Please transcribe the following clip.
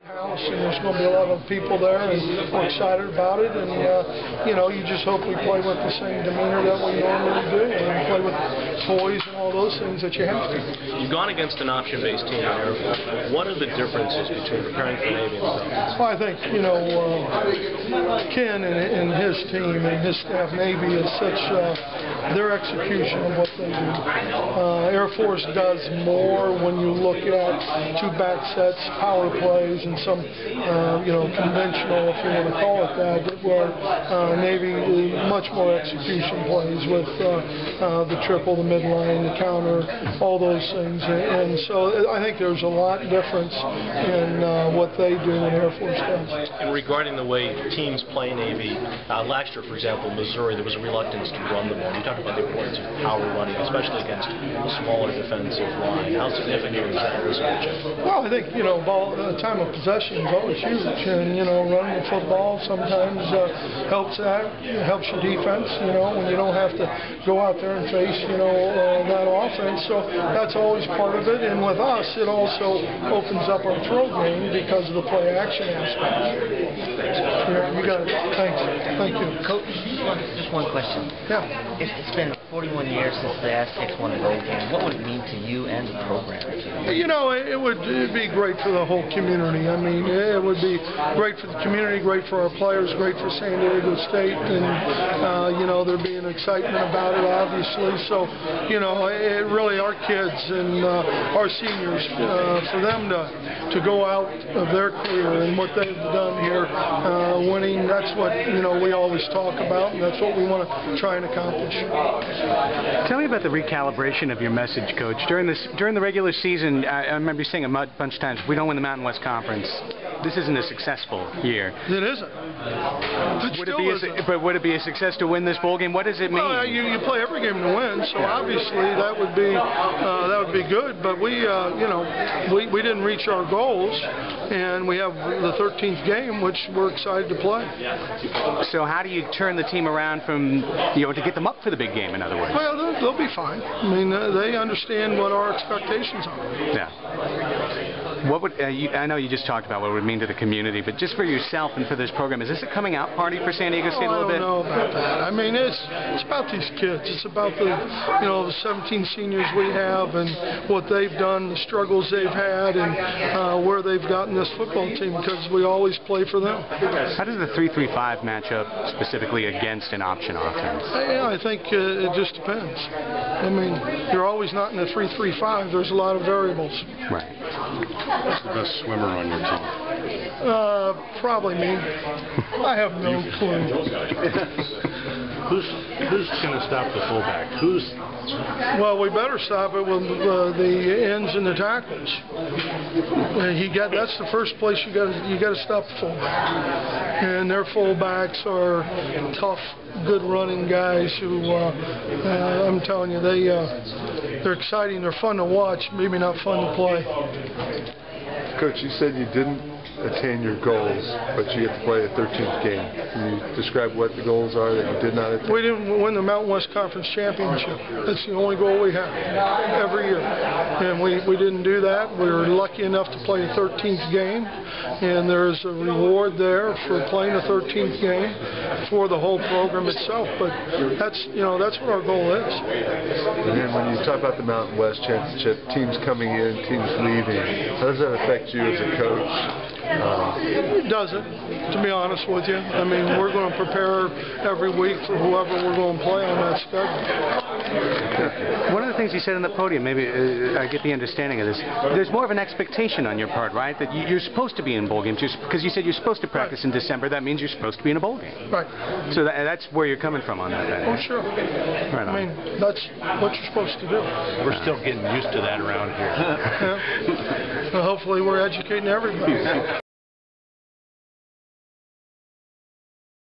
House, and there's going to be a lot of people there, and we're excited about it. And you know, you just hope we play with the same demeanor that we normally do, and play with toys and all those things that you have to. You've gone against an option-based team in Air Force. What are the differences between preparing for Navy and Pros? Well, I think, you know, Ken and his team and his staff, Navy, is such their execution of what they do. Air Force does more when you look at two back sets, power plays, and some, you know, conventional, if you want to call it that, where Navy much more execution plays with the triple, the midline, the counter, all those things. And so I think there's a lot difference in what they do and Air Force does. And regarding the way teams play Navy, last year, for example, Missouri, there was a reluctance to run the ball. You talked about the importance of power running, especially against a smaller defensive line. How significant is that in this matchup? Well, I think, you know, time of possession is always huge, and, you know, running the football sometimes helps that. It helps your defense, you know, when you don't have to go out there and face, you know, that offense. So that's always part of it. And with us, it also opens up our throw game because of the play action aspect. Yeah, you got it. Thanks. Thank you. Coach, just one question. Yeah. It's been 41 years since the Aztecs won a bowl game. What would it mean to you and the program? You know, it'd be great for the whole community. I mean, it would be great for the community, great for our players, great for San Diego State, and you know, there'd be an excitement about it, obviously. So, you know, it really, our kids and our seniors, for them to go out of their career and what they've done here, winning, that's what, you know, we always talk about, and that's what we want to try and accomplish. Tell me about the recalibration of your message, Coach. During the regular season, I remember you saying a bunch of times, if we don't win the Mountain West Conference, this isn't a successful year. It isn't. But would it be a success to win this bowl game? What does it mean? Well, you play every game to win, so obviously that would be good. But we, you know, we didn't reach our goals, and we have the 13th game, which we're excited to play. So how do you turn the team around from, you know, to get them up for the big game? In other words. Well, they'll be fine. I mean, they understand what our expectations are. Yeah. What would I know you just talked about what it would mean to the community, but just for yourself and for this program, is this a coming out party for San Diego State a little bit? I don't know about that. I mean, it's about these kids. It's about the, you know, the 17 seniors we have and what they've done, the struggles they've had, and where they've gotten this football team, because we always play for them. How does the 3-3-5 match up specifically against an option offense? I think it just depends. I mean, you're always not in a 3-3-5. There's a lot of variables. Right. Who's the best swimmer on your team? Probably me. I have no clue. Who's going to stop the fullback? Well, we better stop it with the ends and the tackles. That's the first place you got to stop the fullback. And their fullbacks are tough, good running guys who I'm telling you, they're exciting. They're fun to watch. Maybe not fun to play. Coach, you said you didn't attain your goals, but you get to play a 13th game. Can you describe what the goals are that you did not attain? We didn't win the Mountain West Conference Championship. That's the only goal we have every year. And we didn't do that. We were lucky enough to play a 13th game, and there's a reward there for playing a 13th game for the whole program itself. But that's, you know, that's what our goal is. And then when you talk about the Mountain West Championship, teams coming in, teams leaving, how does that affect you as a coach? It doesn't, to be honest with you. I mean, we're going to prepare every week for whoever we're going to play on that schedule. One of the things you said on the podium, maybe I get the understanding of this, there's more of an expectation on your part, right? That you're supposed to be in bowl games, because you said you're supposed to practice in December. That means you're supposed to be in a bowl game. Right. So that's where you're coming from on that. Then. Oh, sure. Right on. I mean, that's what you're supposed to do. We're still getting used to that around here. Yeah. Well, hopefully we're educating everybody.